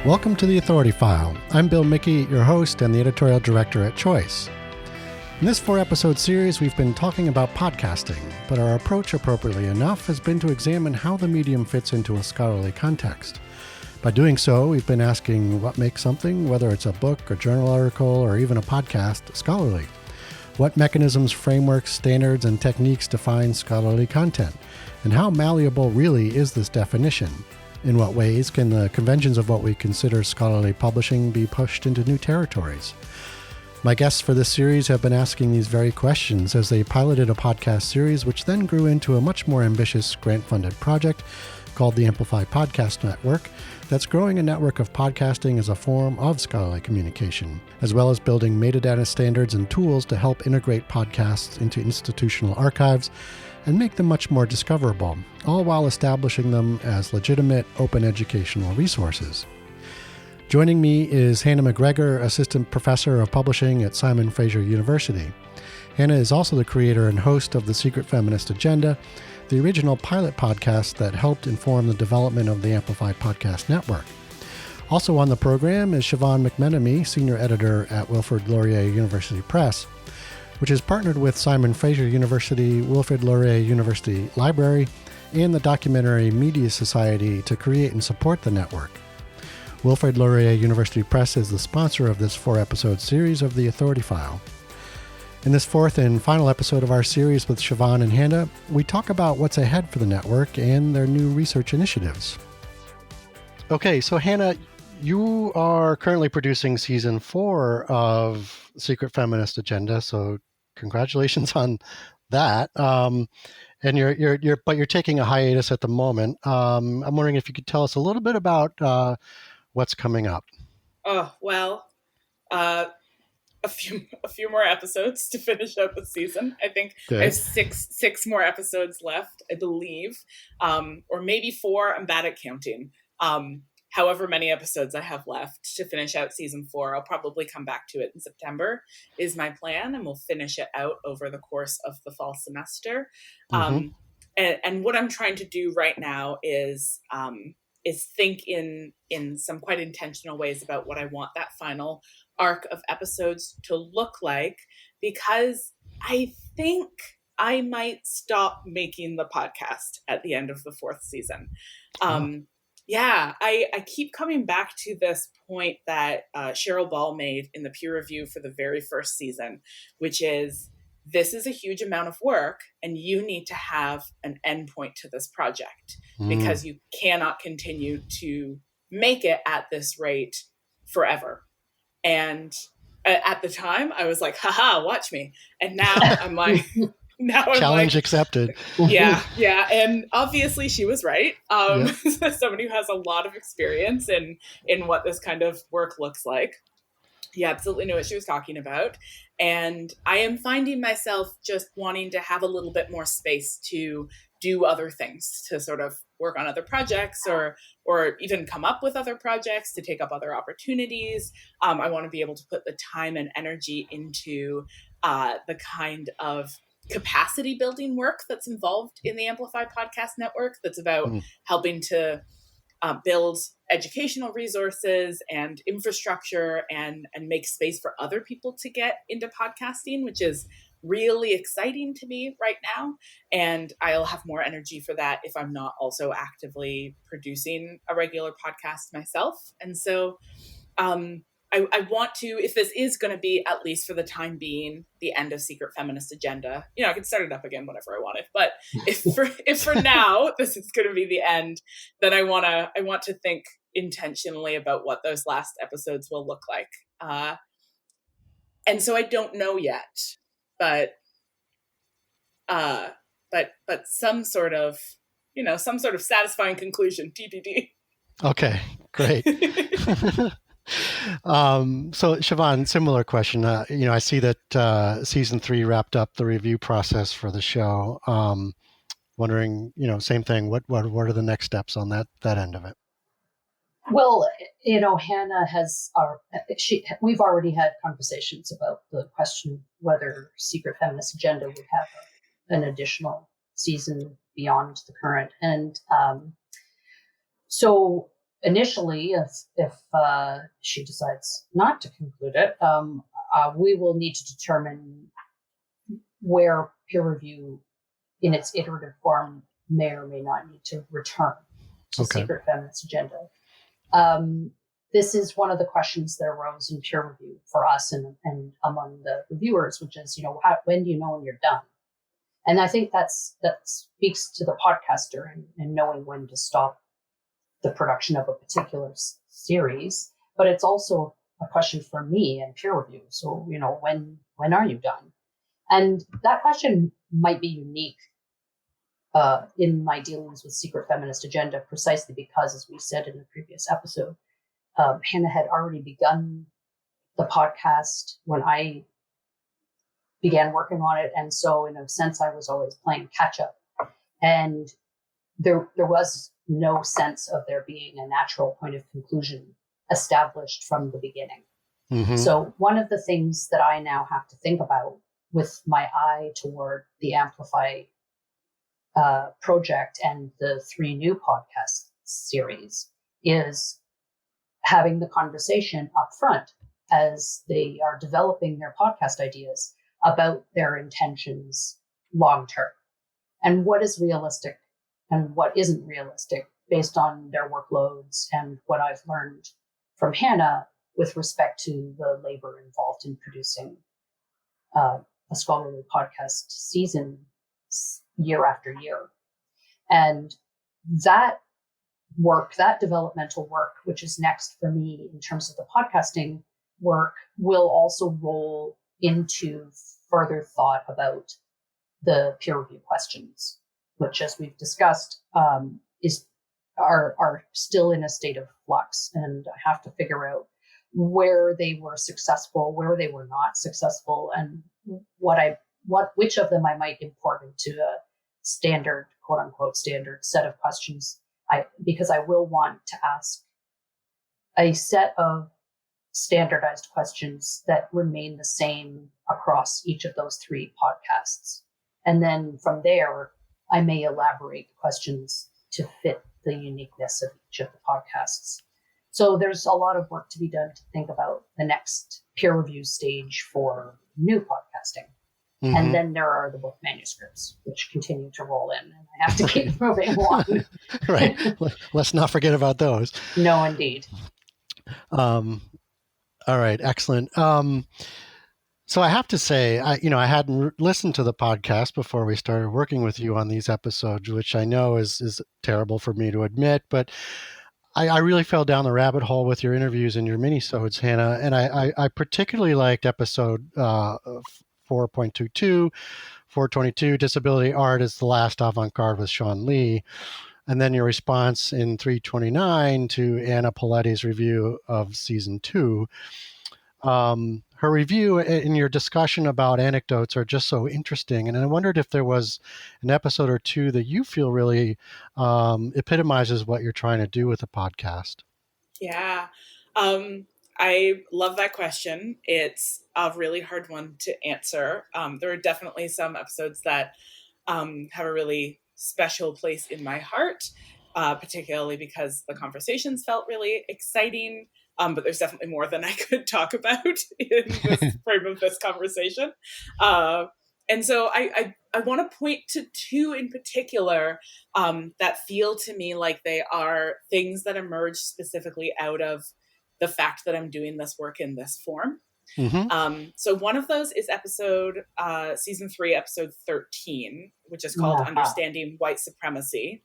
Welcome to the Authority File. I'm Bill Mickey, your host and the editorial director at Choice. In this 4-episode series, we've been talking about podcasting, but our approach, appropriately enough, has been to examine how the medium fits into a scholarly context. By doing so, we've been asking what makes something, whether it's a book, a journal article, or even a podcast, scholarly. What mechanisms, frameworks, standards, and techniques define scholarly content? And how malleable really is this definition? In what ways can the conventions of what we consider scholarly publishing be pushed into new territories? My guests for this series have been asking these very questions as they piloted a podcast series which then grew into a much more ambitious grant-funded project called the Amplify Podcast Network that's growing a network of podcasting as a form of scholarly communication, as well as building metadata standards and tools to help integrate podcasts into institutional archives and make them much more discoverable, all while establishing them as legitimate, open educational resources. Joining me is Hannah McGregor, Assistant Professor of Publishing at Simon Fraser University. Hannah is also the creator and host of The Secret Feminist Agenda, the original pilot podcast that helped inform the development of the Amplify Podcast Network. Also on the program is Siobhan McMenemy, Senior Editor at Wilfrid Laurier University Press, which is partnered with Simon Fraser University, Wilfrid Laurier University Library, and the Documentary Media Society to create and support the network. Wilfrid Laurier University Press is the sponsor of this 4-episode series of The Authority File. In this 4th and final episode of our series with Siobhan and Hannah, we talk about what's ahead for the network and their new research initiatives. Okay, so Hannah, you are currently producing season 4 of Secret Feminist Agenda, so congratulations on that. And you're taking a hiatus at the moment. I'm wondering if you could tell us a little bit about what's coming up. Oh, well, a few more episodes to finish out the season. I think Good. I have six more episodes left, I believe, or maybe 4. I'm bad at counting. However many episodes I have left to finish out season 4, I'll probably come back to it in September is my plan, and we'll finish it out over the course of the fall semester. Mm-hmm. And what I'm trying to do right now is think in some quite intentional ways about what I want that final arc of episodes to look like, because I think I might stop making the podcast at the end of the 4th season. Yeah, I keep coming back to this point that Cheryl Ball made in the peer review for the very first season, which is, this is a huge amount of work and you need to have an endpoint to this project because you cannot continue to make it at this rate forever. And at the time I was like, haha, watch me. And now I'm like, challenge accepted. Yeah. And obviously she was right. Somebody who has a lot of experience in what this kind of work looks like. He absolutely knew what she was talking about. And I am finding myself just wanting to have a little bit more space to do other things, to sort of work on other projects or even come up with other projects, to take up other opportunities. I want to be able to put the time and energy into the kind of capacity building work that's involved in the Amplify Podcast Network, that's about helping to build educational resources and infrastructure and make space for other people to get into podcasting, which is really exciting to me right now. And I'll have more energy for that if I'm not also actively producing a regular podcast myself. And so I want to, if this is going to be, at least for the time being, the end of Secret Feminist Agenda, I can start it up again whenever I want it. But if for now this is going to be the end, then I want to think intentionally about what those last episodes will look like. And so I don't know yet, but some sort of satisfying conclusion, TBD. Okay, great. So Siobhan, similar question. I see that season 3 wrapped up the review process for the show. Wondering, same thing. What are the next steps on that end of it? Well, Hannah we've already had conversations about the question whether Secret Feminist Agenda would have an additional season beyond the current, and so initially, if she decides not to conclude it, we will need to determine where peer review in its iterative form may or may not need to return to Secret Feminist Agenda. This is one of the questions that arose in peer review for us and among the reviewers, which is, when do you know when you're done? And I think that speaks to the podcaster and knowing when to stop the production of a particular series. But it's also a question for me and peer review. So, when are you done? And that question might be unique in my dealings with Secret Feminist Agenda, precisely because, as we said in the previous episode, Hannah had already begun the podcast when I began working on it. And so in a sense, I was always playing catch up. And there was no sense of there being a natural point of conclusion established from the beginning. Mm-hmm. So one of the things that I now have to think about with my eye toward the Amplify project and the 3 new podcast series is having the conversation up front as they are developing their podcast ideas about their intentions long term and what is realistic and what isn't realistic based on their workloads and what I've learned from Hannah with respect to the labor involved in producing a scholarly podcast season year after year. And that work, that developmental work, which is next for me in terms of the podcasting work, will also roll into further thought about the peer review questions, which, as we've discussed, are still in a state of flux. And I have to figure out where they were successful, where they were not successful, and which of them I might import into a standard, quote unquote, standard set of questions. Because I will want to ask a set of standardized questions that remain the same across each of those 3 podcasts. And then from there, I may elaborate questions to fit the uniqueness of each of the podcasts. So there's a lot of work to be done to think about the next peer review stage for new podcasting. Mm-hmm. And then there are the book manuscripts, which continue to roll in, and I have to keep moving along. Right. Let's not forget about those. No, indeed. All right. Excellent. So I have to say, I hadn't listened to the podcast before we started working with you on these episodes, which I know is terrible for me to admit, but I really fell down the rabbit hole with your interviews and your minisodes, Hannah, and I particularly liked episode 4.22, 422, Disability Art is the Last Avant-Garde with Sean Lee, and then your response in 329 to Anna Paletti's review of season 2. Her review and your discussion about anecdotes are just so interesting. And I wondered if there was an episode or 2 that you feel really epitomizes what you're trying to do with the podcast. Yeah. I love that question. It's a really hard one to answer. There are definitely some episodes that have a really special place in my heart, particularly because the conversations felt really exciting. But there's definitely more than I could talk about in this frame of this conversation. And so I want to point to 2 in particular that feel to me like they are things that emerge specifically out of the fact that I'm doing this work in this form. Mm-hmm. So one of those is season 3, episode 13, which is called Understanding White Supremacy.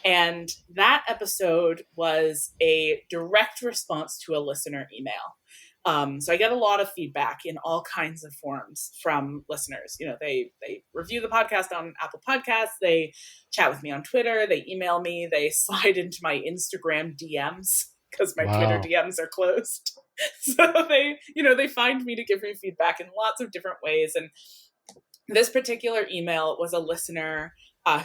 And that episode was a direct response to a listener email. So I get a lot of feedback in all kinds of forms from listeners. They review the podcast on Apple Podcasts. They chat with me on Twitter. They email me. They slide into my Instagram DMs because my Twitter DMs are closed. So they find me to give me feedback in lots of different ways. And this particular email was a listener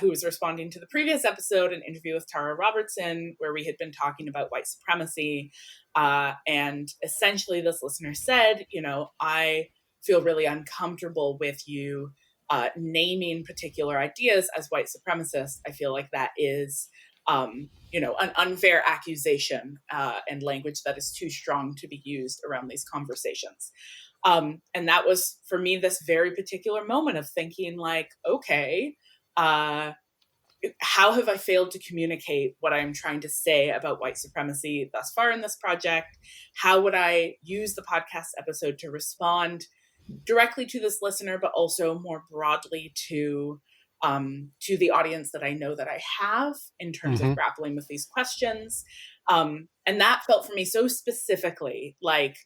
who was responding to the previous episode, an interview with Tara Robertson, where we had been talking about white supremacy. And essentially this listener said, I feel really uncomfortable with you naming particular ideas as white supremacist. I feel like that is an unfair accusation and language that is too strong to be used around these conversations. And that was, for me, this very particular moment of thinking like, okay, how have I failed to communicate what I'm trying to say about white supremacy thus far in this project? How would I use the podcast episode to respond directly to this listener, but also more broadly to the audience that I know that I have in terms of grappling with these questions? And that felt for me so specifically like,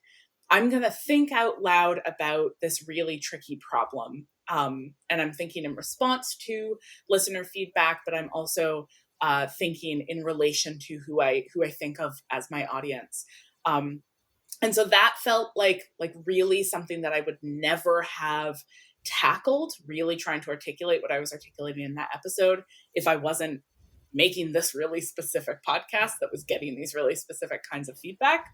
I'm going to think out loud about this really tricky problem. And I'm thinking in response to listener feedback, but I'm also thinking in relation to who I think of as my audience. And so that felt like really something that I would never have tackled, really trying to articulate what I was articulating in that episode if I wasn't making this really specific podcast that was getting these really specific kinds of feedback.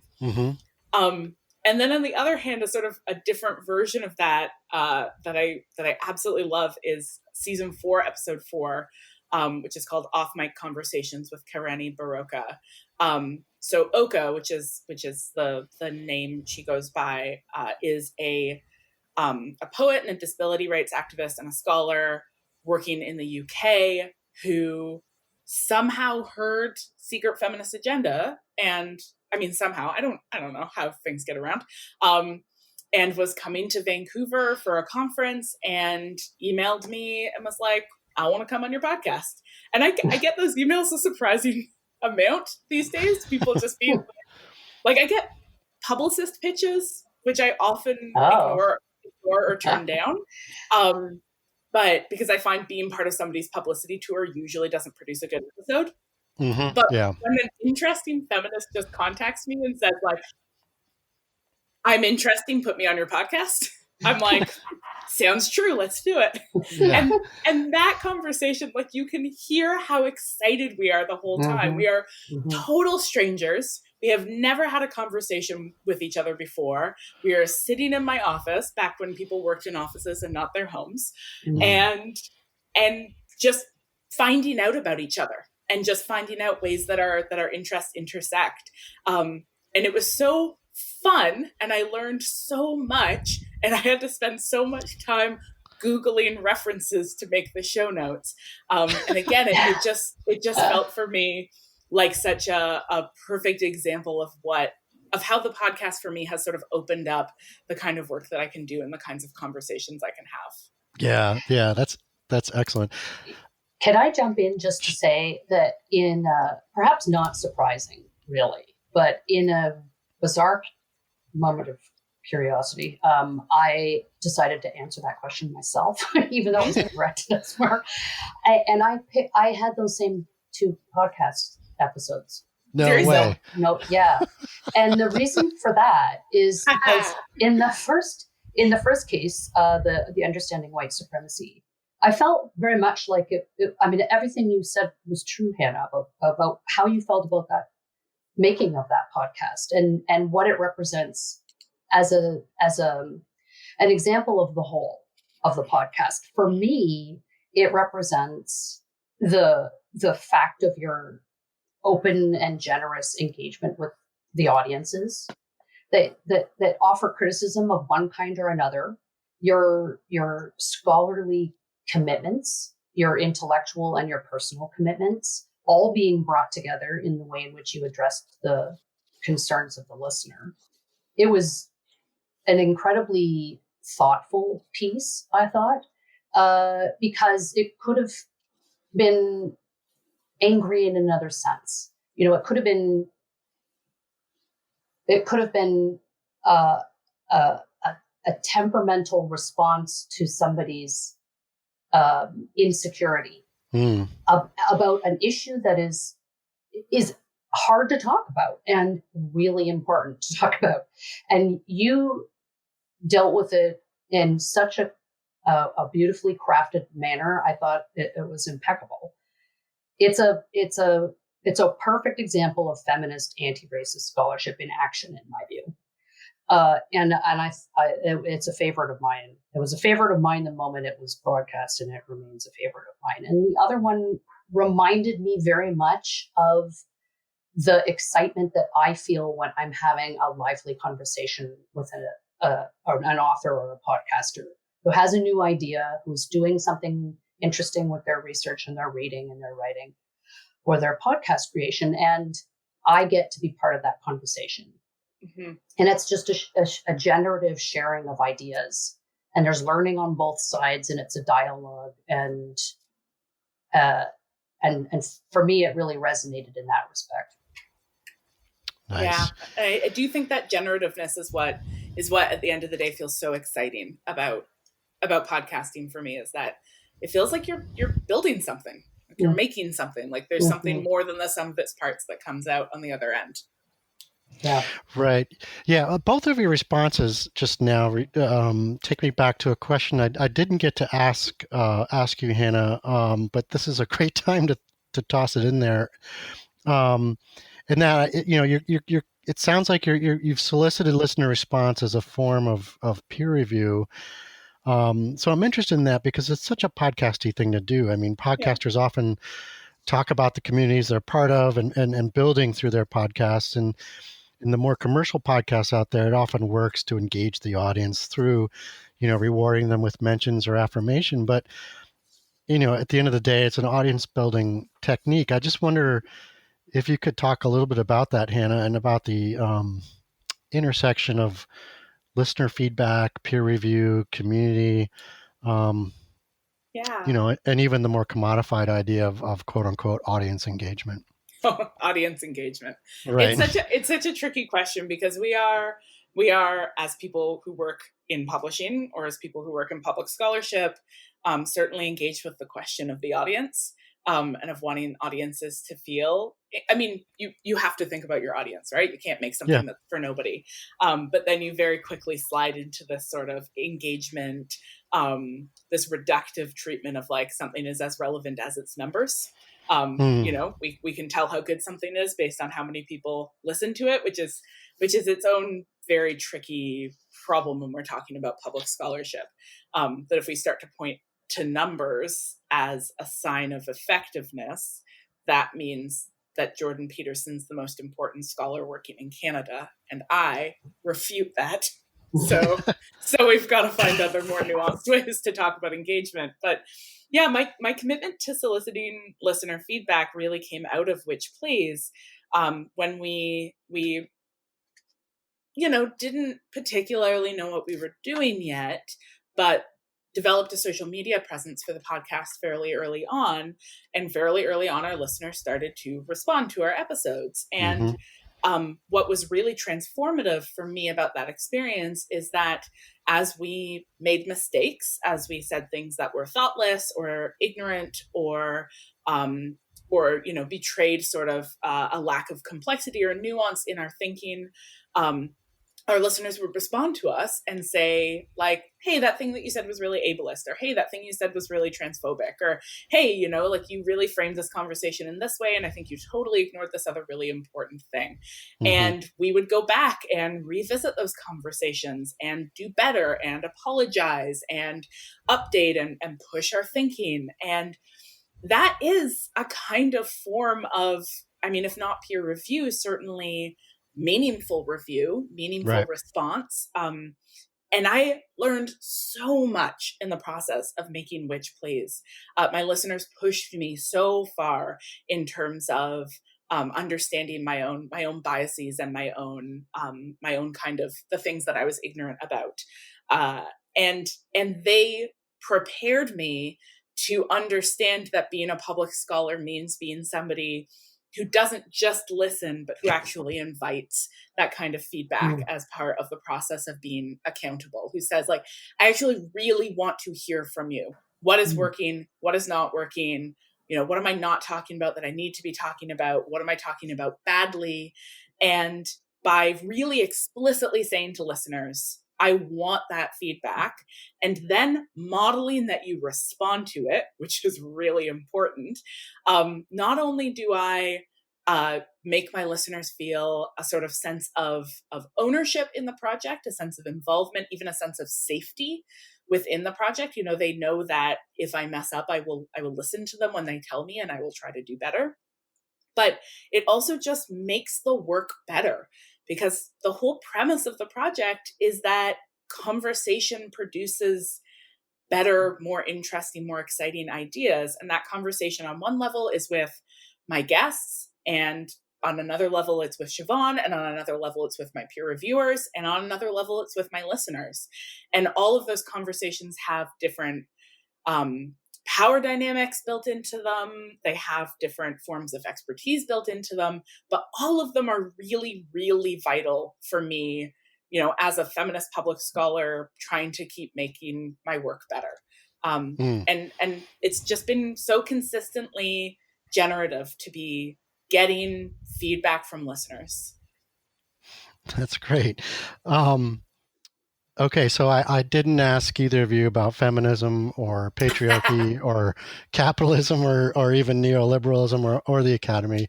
And then on the other hand, a sort of a different version of that that I absolutely love is season 4, episode 4, which is called Off Mic Conversations with Kareni Baroka. So Oka, which is the name she goes by, is a poet and a disability rights activist and a scholar working in the UK who somehow heard Secret Feminist Agenda, and I mean somehow, I don't know how things get around, and was coming to Vancouver for a conference and emailed me and was like, I want to come on your podcast. And I get those emails a surprising amount these days. People just being like, I get publicist pitches, which I often ignore or turn down. But because I find being part of somebody's publicity tour usually doesn't produce a good episode. But when an interesting feminist just contacts me and says like, I'm interesting, put me on your podcast, I'm like, sounds true, let's do it. Yeah. And that conversation, like, you can hear how excited we are the whole time. We are total strangers. We have never had a conversation with each other before. We are sitting in my office back when people worked in offices and not their homes, and just finding out about each other and just finding out ways that our interests intersect. And it was so fun, and I learned so much, and I had to spend so much time Googling references to make the show notes. And again, it just felt for me like such a perfect example of how the podcast for me has sort of opened up the kind of work that I can do and the kinds of conversations I can have. Yeah, that's excellent. Can I jump in just to say that in perhaps not surprising, really, but in a bizarre moment of curiosity, I decided to answer that question myself, even though it was directed at Mark. I had those same 2 podcast episodes. No way. No, yeah. And the reason for that is because in the first case, the Understanding White Supremacy, I felt very much like I mean, everything you said was true, Hannah, about how you felt about that making of that podcast and what it represents as an example of the whole of the podcast. For me, it represents the fact of your open and generous engagement with the audiences that offer criticism of one kind or another, your scholarly commitments, your intellectual and your personal commitments, all being brought together in the way in which you addressed the concerns of the listener. It was an incredibly thoughtful piece, I thought, because it could have been angry in another sense. You know, it could have been a temperamental response to somebody's insecurity about an issue that is hard to talk about and really important to talk about. And you dealt with it in such a beautifully crafted manner. I thought it was impeccable. It's a perfect example of feminist anti-racist scholarship in action, in my view. And it's a favorite of mine. It was a favorite of mine the moment it was broadcast, and it remains a favorite of mine. And the other one reminded me very much of the excitement that I feel when I'm having a lively conversation with or an author or a podcaster who has a new idea, who's doing something interesting with their research and their reading and their writing or their podcast creation. And I get to be part of that conversation. Mm-hmm. And it's just a generative sharing of ideas. And there's learning on both sides, and it's a dialogue. And for me, it really resonated in that respect. Nice. Yeah, I do think that generativeness is what at the end of the day feels so exciting about podcasting for me, is that it feels like you're building something, like you're making something, like there's something more than the sum of its parts that comes out on the other end. Yeah. Right. Yeah. Both of your responses just now take me back to a question I didn't get to ask you, Hannah. But this is a great time to toss it in there. And that you're it sounds like you've solicited listener response as a form of peer review. So I'm interested in that because it's such a podcasty thing to do. I mean, podcasters often talk about the communities they're part of and building through their podcasts. And in the more commercial podcasts out there, it often works to engage the audience through, rewarding them with mentions or affirmation. But, at the end of the day, it's an audience building technique. I just wonder if you could talk a little bit about that, Hannah, and about the intersection of listener feedback, peer review, community, and even the more commodified idea of quote unquote audience engagement. Audience engagement. Right. It's such a tricky question because we are as people who work in publishing or as people who work in public scholarship, certainly engaged with the question of the audience. And of wanting audiences to feel, I mean, you have to think about your audience, right? You can't make something that's for nobody. But then you very quickly slide into this sort of engagement, this reductive treatment of like something is as relevant as its numbers. We can tell how good something is based on how many people listen to it, which is its own very tricky problem when we're talking about public scholarship. That if we start to point to numbers as a sign of effectiveness, that means that Jordan Peterson's the most important scholar working in Canada, and I refute that. So we've got to find other more nuanced ways to talk about engagement. But yeah, my commitment to soliciting listener feedback really came out of Which Plays, when we didn't particularly know what we were doing yet, but developed a social media presence for the podcast fairly early on. And fairly early on, our listeners started to respond to our episodes. And what was really transformative for me about that experience is that as we made mistakes, as we said things that were thoughtless or ignorant or betrayed sort of a lack of complexity or nuance in our thinking, our listeners would respond to us and say, like, hey, that thing that you said was really ableist, or hey, that thing you said was really transphobic, or hey, you really framed this conversation in this way, and I think you totally ignored this other really important thing. And we would go back and revisit those conversations and do better and apologize and update and push our thinking. And that is a kind of form of, I mean, if not peer review, certainly meaningful review, meaningful response. And I learned so much in the process of making Which Plays. My listeners pushed me so far in terms of understanding my own biases and my own kind of the things that I was ignorant about. And they prepared me to understand that being a public scholar means being somebody who doesn't just listen, but who actually invites that kind of feedback as part of the process of being accountable, who says, like, I actually really want to hear from you. What is working? What is not working? What am I not talking about that I need to be talking about? What am I talking about badly? And by really explicitly saying to listeners, I want that feedback, and then modeling that you respond to it, which is really important. Not only do I make my listeners feel a sort of sense of ownership in the project, a sense of involvement, even a sense of safety, within the project. They know that if I mess up, I will listen to them when they tell me, and I will try to do better. But it also just makes the work better, because the whole premise of the project is that conversation produces better, more interesting, more exciting ideas. And that conversation on one level is with my guests, and on another level, it's with Siobhan, and on another level, it's with my peer reviewers, and on another level, it's with my listeners. And all of those conversations have different power dynamics built into them. They have different forms of expertise built into them, but all of them are really, really vital for me, as a feminist public scholar trying to keep making my work better. And it's just been so consistently generative to be getting feedback from listeners. That's great. Okay, so I didn't ask either of you about feminism or patriarchy or capitalism or even neoliberalism or the academy.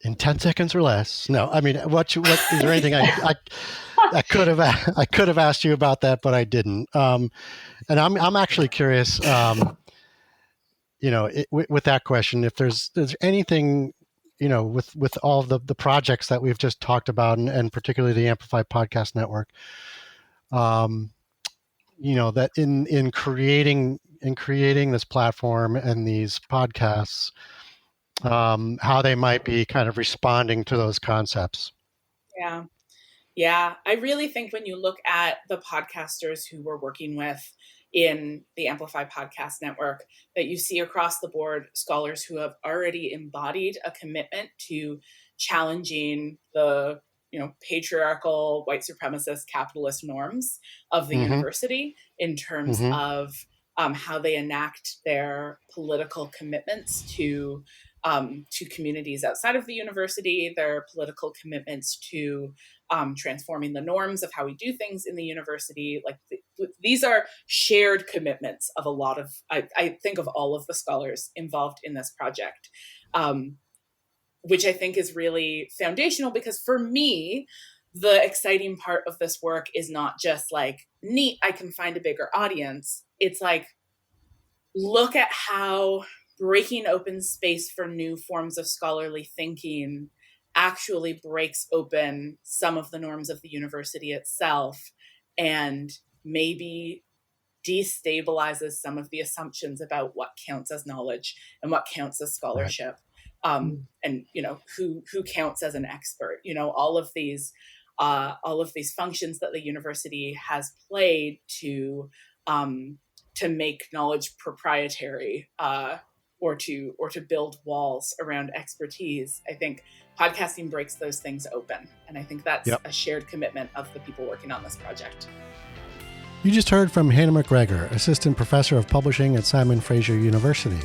In 10 seconds or less. No, I mean, what is there anything I could have asked you about that, but I didn't. And I'm actually curious, with that question, if there's anything, with all of the projects that we've just talked about, and particularly the Amplify Podcast Network, that in creating this platform and these podcasts, how they might be kind of responding to those concepts. Yeah. I really think when you look at the podcasters who we're working with in the Amplify Podcast Network, that you see across the board scholars who have already embodied a commitment to challenging the patriarchal, white supremacist, capitalist norms of the university in terms of how they enact their political commitments to communities outside of the university, their political commitments to transforming the norms of how we do things in the university. Like these are shared commitments of a lot of, I think, of all of the scholars involved in this project, which I think is really foundational, because for me, the exciting part of this work is not just like, neat, I can find a bigger audience. It's like, look at how breaking open space for new forms of scholarly thinking actually breaks open some of the norms of the university itself, and maybe destabilizes some of the assumptions about what counts as knowledge and what counts as scholarship. Right. And who counts as an expert. All of these functions that the university has played to make knowledge proprietary, or to build walls around expertise. I think podcasting breaks those things open. And I think that's a shared commitment of the people working on this project. You just heard from Hannah McGregor, Assistant Professor of Publishing at Simon Fraser University.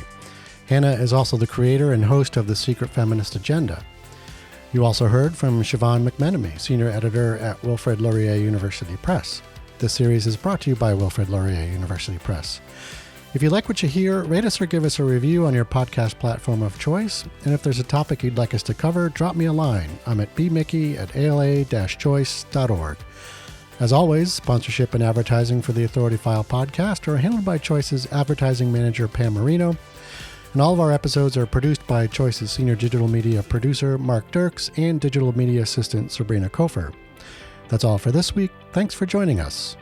Hannah is also the creator and host of The Secret Feminist Agenda. You also heard from Siobhan McMenemy, Senior Editor at Wilfrid Laurier University Press. This series is brought to you by Wilfrid Laurier University Press. If you like what you hear, rate us or give us a review on your podcast platform of choice. And if there's a topic you'd like us to cover, drop me a line. I'm at bmickey@ala-choice.org. As always, sponsorship and advertising for the Authority File podcast are handled by Choice's advertising manager, Pam Marino. And all of our episodes are produced by Choice's senior digital media producer, Mark Dirks, and digital media assistant, Sabrina Kofer. That's all for this week. Thanks for joining us.